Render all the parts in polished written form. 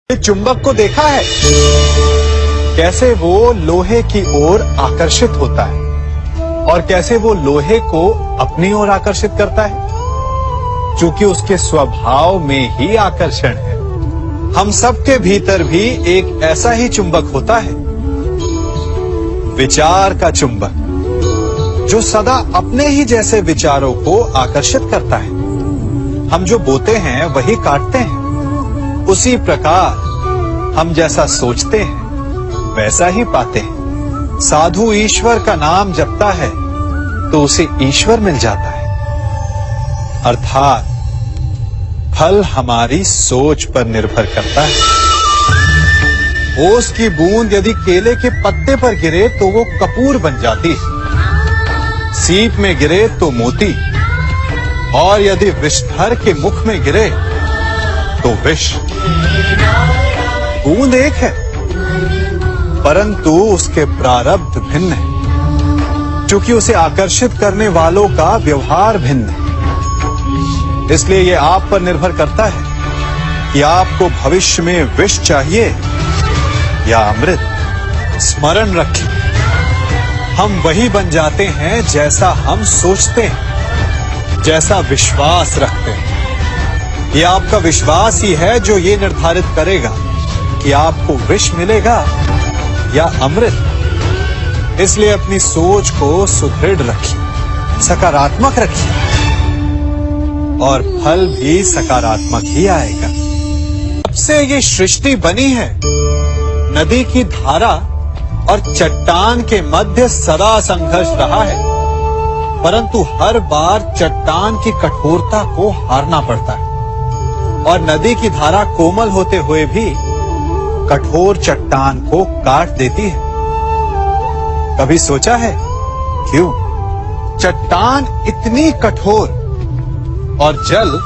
चुंबक को देखा है कैसे वो लोहे की ओर आकर्षित होता है और कैसे वो लोहे को अपनी ओर आकर्षित करता है, क्योंकि उसके स्वभाव में ही आकर्षण है। हम सबके भीतर भी एक ऐसा ही चुंबक होता है, विचार का चुंबक, जो सदा अपने ही जैसे विचारों को आकर्षित करता है। हम जो बोते हैं वही काटते हैं। उसी प्रकार हम जैसा सोचते हैं वैसा ही पाते हैं। साधु ईश्वर का नाम जपता है तो उसे ईश्वर मिल जाता है। अर्थात फल हमारी सोच पर निर्भर करता है। ओस की बूंद यदि केले के पत्ते पर गिरे तो वो कपूर बन जाती है, सीप में गिरे तो मोती, और यदि विषधर के मुख में गिरे तो विष। बूंद एक है परंतु उसके प्रारब्ध भिन्न है, क्योंकि उसे आकर्षित करने वालों का व्यवहार भिन्न है। इसलिए यह आप पर निर्भर करता है कि आपको भविष्य में विष चाहिए या अमृत। स्मरण रखें, हम वही बन जाते हैं जैसा हम सोचते हैं, जैसा विश्वास रखते हैं। ये आपका विश्वास ही है जो ये निर्धारित करेगा कि आपको विष मिलेगा या अमृत। इसलिए अपनी सोच को सुदृढ़ रखिए, सकारात्मक रखिए, और फल भी सकारात्मक ही आएगा। जब से ये सृष्टि बनी है, नदी की धारा और चट्टान के मध्य सदा संघर्ष रहा है, परंतु हर बार चट्टान की कठोरता को हारना पड़ता है, और नदी की धारा कोमल होते हुए भी कठोर चट्टान को काट देती है। कभी सोचा है क्यों? चट्टान इतनी कठोर और जल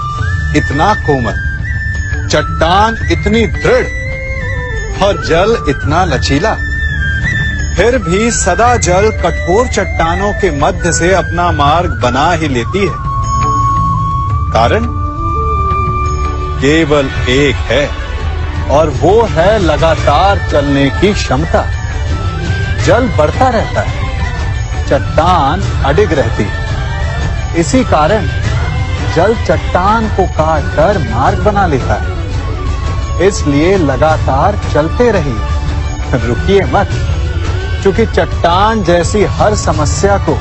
इतना कोमल, चट्टान इतनी दृढ़ और जल इतना लचीला, फिर भी सदा जल कठोर चट्टानों के मध्य से अपना मार्ग बना ही लेती है। कारण केवल एक है, और वो है लगातार चलने की क्षमता। जल बढ़ता रहता है, चट्टान अडिग रहती है। इसी कारण जल चट्टान को काटकर मार्ग बना लेता है। इसलिए लगातार चलते रहिए, रुकिए मत, क्योंकि चट्टान जैसी हर समस्या को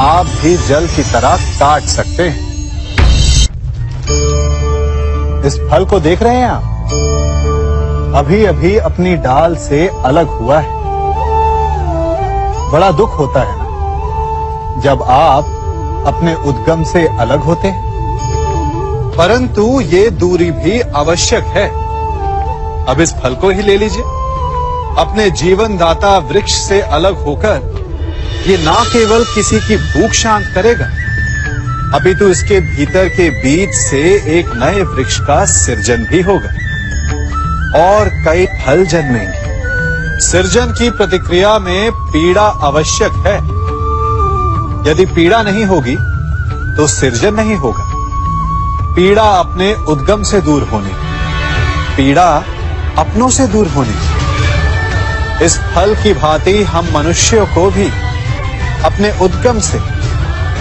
आप भी जल की तरह काट सकते हैं। इस फल को देख रहे हैं आप? अभी अभी अपनी डाल से अलग हुआ है। बड़ा दुख होता है ना जब आप अपने उद्गम से अलग होते हैं, परंतु ये दूरी भी आवश्यक है। अब इस फल को ही ले लीजिए। अपने जीवनदाता वृक्ष से अलग होकर ये ना केवल किसी की भूख शांत करेगा, अपितु इसके भीतर के बीज से एक नए वृक्ष का सृजन भी होगा और कई फल जन्मेंगे। सृजन की प्रतिक्रिया में पीड़ा आवश्यक है। यदि पीड़ा नहीं होगी तो सृजन नहीं होगा। पीड़ा अपने उद्गम से दूर होने, पीड़ा अपनों से दूर होने। इस फल की भांति हम मनुष्यों को भी अपने उद्गम से,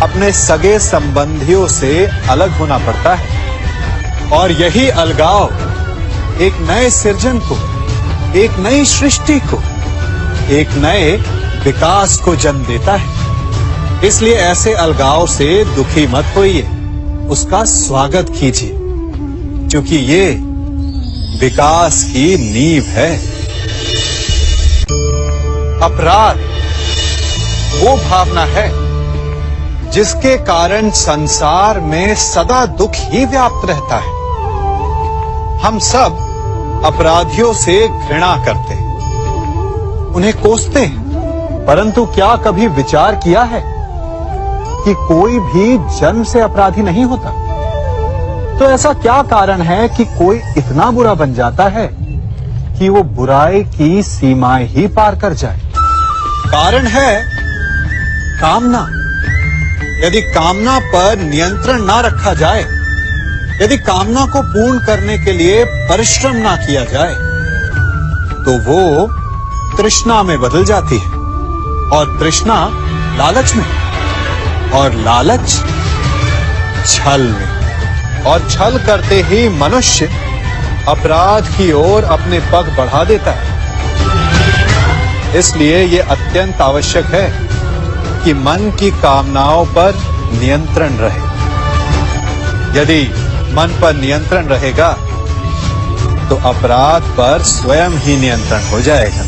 अपने सगे संबंधियों से अलग होना पड़ता है, और यही अलगाव एक नए सृजन को, एक नई सृष्टि को, एक नए विकास को जन्म देता है। इसलिए ऐसे अलगाव से दुखी मत होइए, उसका स्वागत कीजिए, क्योंकि ये विकास की नींव है। अपराध वो भावना है जिसके कारण संसार में सदा दुख ही व्याप्त रहता है। हम सब अपराधियों से घृणा करते हैं, उन्हें कोसते हैं, परंतु क्या कभी विचार किया है कि कोई भी जन्म से अपराधी नहीं होता? तो ऐसा क्या कारण है कि कोई इतना बुरा बन जाता है कि वो बुराई की सीमाएं ही पार कर जाए? कारण है कामना। यदि कामना पर नियंत्रण ना रखा जाए यदि कामना को पूर्ण करने के लिए परिश्रम ना किया जाए तो वो तृष्णा में बदल जाती है, और तृष्णा लालच में, और लालच छल में, और छल करते ही मनुष्य अपराध की ओर अपने पग बढ़ा देता है। इसलिए ये अत्यंत आवश्यक है कि मन की कामनाओं पर नियंत्रण रहे। यदि मन पर नियंत्रण रहेगा तो अपराध पर स्वयं ही नियंत्रण हो जाएगा।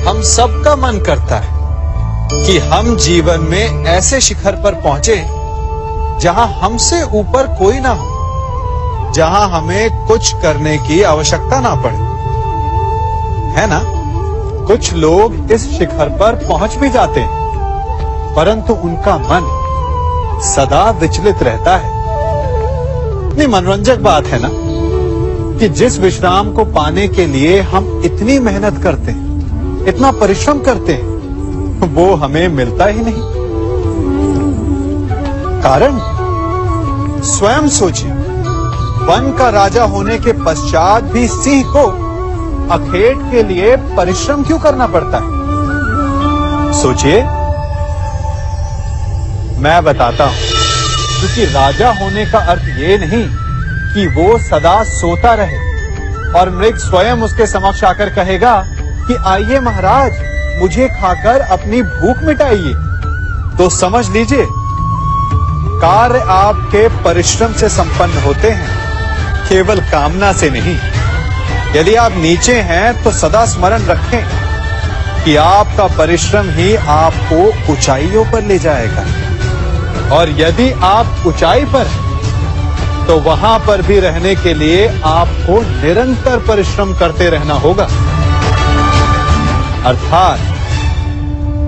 हम सबका मन करता है कि हम जीवन में ऐसे शिखर पर पहुंचे जहां हमसे ऊपर कोई ना हो, जहां हमें कुछ करने की आवश्यकता ना पड़े, है ना? कुछ लोग इस शिखर पर पहुंच भी जाते हैं, परंतु उनका मन सदा विचलित रहता है। इतनी मनोरंजक बात है ना कि जिस विश्राम को पाने के लिए हम इतनी मेहनत करते हैं, इतना परिश्रम करते हैं, वो हमें मिलता ही नहीं। कारण स्वयं सोचिए, वन का राजा होने के पश्चात भी सिंह को अखेट के लिए परिश्रम क्यों करना पड़ता है? सोचिए। मैं बताता हूं, क्योंकि राजा होने का अर्थ ये नहीं कि वो सदा सोता रहे और मृग स्वयं उसके समक्ष आकर कहेगा कि आइए महाराज, मुझे खाकर अपनी भूख मिटाइए। तो समझ लीजिए, कार्य आपके परिश्रम से संपन्न होते हैं, केवल कामना से नहीं। यदि आप नीचे हैं तो सदा स्मरण रखें कि आपका परिश्रम ही आपको ऊंचाइयों पर ले जाएगा, और यदि आप ऊंचाई पर हैं तो वहां पर भी रहने के लिए आपको निरंतर परिश्रम करते रहना होगा। अर्थात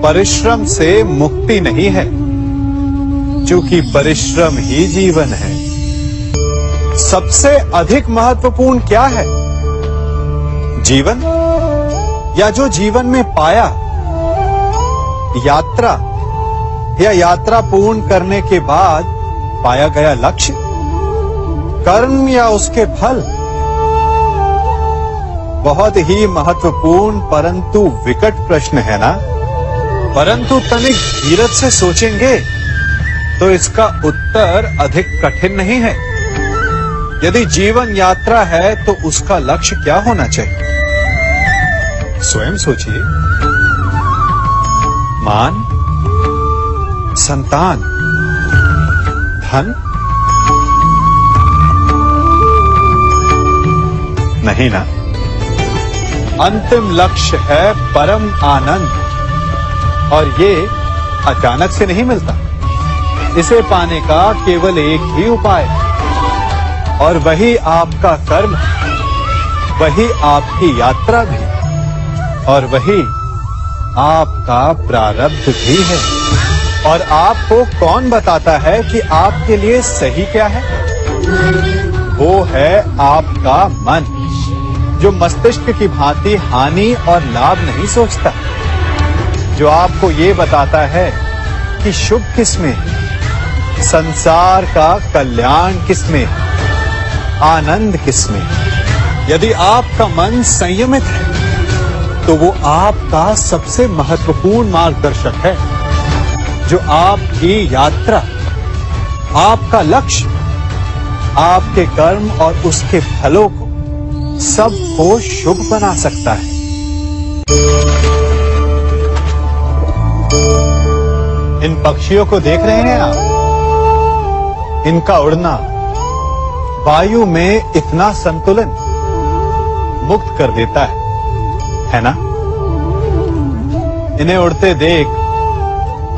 परिश्रम से मुक्ति नहीं है, क्योंकि परिश्रम ही जीवन है। सबसे अधिक महत्वपूर्ण क्या है? जीवन, या जो जीवन में पाया, यात्रा, या यात्रा पूर्ण करने के बाद पाया गया लक्ष्य, कर्म या उसके फल? बहुत ही महत्वपूर्ण परंतु विकट प्रश्न है ना? परंतु तनिक धीरज से सोचेंगे तो इसका उत्तर अधिक कठिन नहीं है। यदि जीवन यात्रा है तो उसका लक्ष्य क्या होना चाहिए? स्वयं सोचिए। मान, संतान, धन? नहीं ना। अंतिम लक्ष्य है परम आनंद, और ये अचानक से नहीं मिलता। इसे पाने का केवल एक ही उपाय, और वही आपका कर्म, वही आपकी यात्रा भी, और वही आपका प्रारब्ध भी है। और आपको कौन बताता है कि आपके लिए सही क्या है? वो है आपका मन, जो मस्तिष्क की भांति हानि और लाभ नहीं सोचता, जो आपको ये बताता है कि शुभ किसमें, संसार का कल्याण किसमें, आनंद किसमें। यदि आपका मन संयमित है तो वो आपका सबसे महत्वपूर्ण मार्गदर्शक है, जो आपकी यात्रा, आपका लक्ष्य, आपके कर्म और उसके फलों को सबको शुभ बना सकता है। इन पक्षियों को देख रहे हैं आप? इनका उड़ना वायु में इतना संतुलन मुक्त कर देता है ना? इन्हें उड़ते देख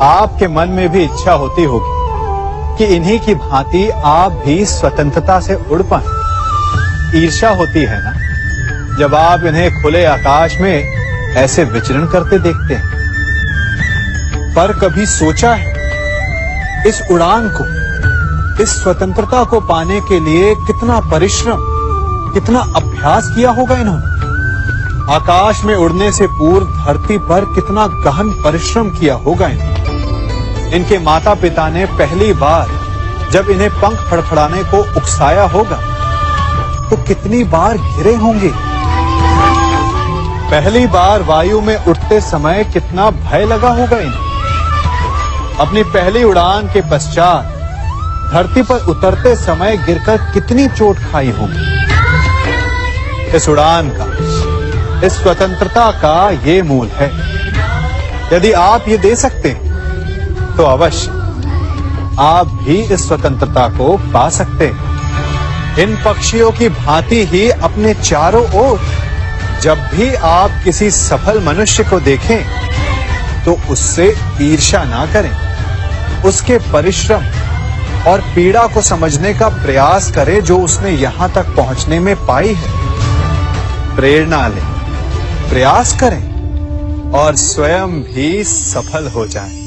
आपके मन में भी इच्छा होती होगी कि इन्हीं की भांति आप भी स्वतंत्रता से उड़ पाएं। ईर्ष्या होती है ना, जब आप इन्हें खुले आकाश में ऐसे विचरण करते देखते हैं। पर कभी सोचा है, इस उड़ान को, इस स्वतंत्रता को पाने के लिए कितना परिश्रम, कितना अभ्यास किया होगा इन्होंने? आकाश में उड़ने से पूर्व धरती पर कितना गहन परिश्रम किया होगा इन्होंने। इनके माता पिता ने पहली बार जब इन्हें पंख फड़फड़ाने को उकसाया होगा तो कितनी बार गिरे होंगे। पहली बार वायु में उड़ते समय कितना भय लगा होगा इन्हें। अपनी पहली उड़ान के पश्चात धरती पर उतरते समय गिरकर कितनी चोट खाई होगी। इस उड़ान का, इस स्वतंत्रता का ये मूल है। यदि आप ये दे सकते हैं तो अवश्य आप भी इस स्वतंत्रता को पा सकते हैं। इन पक्षियों की भांति ही अपने चारों ओर जब भी आप किसी सफल मनुष्य को देखें तो उससे ईर्ष्या ना करें। उसके परिश्रम और पीड़ा को समझने का प्रयास करें जो उसने यहां तक पहुंचने में पाई है। प्रेरणा लें, प्रयास करें और स्वयं भी सफल हो जाएं।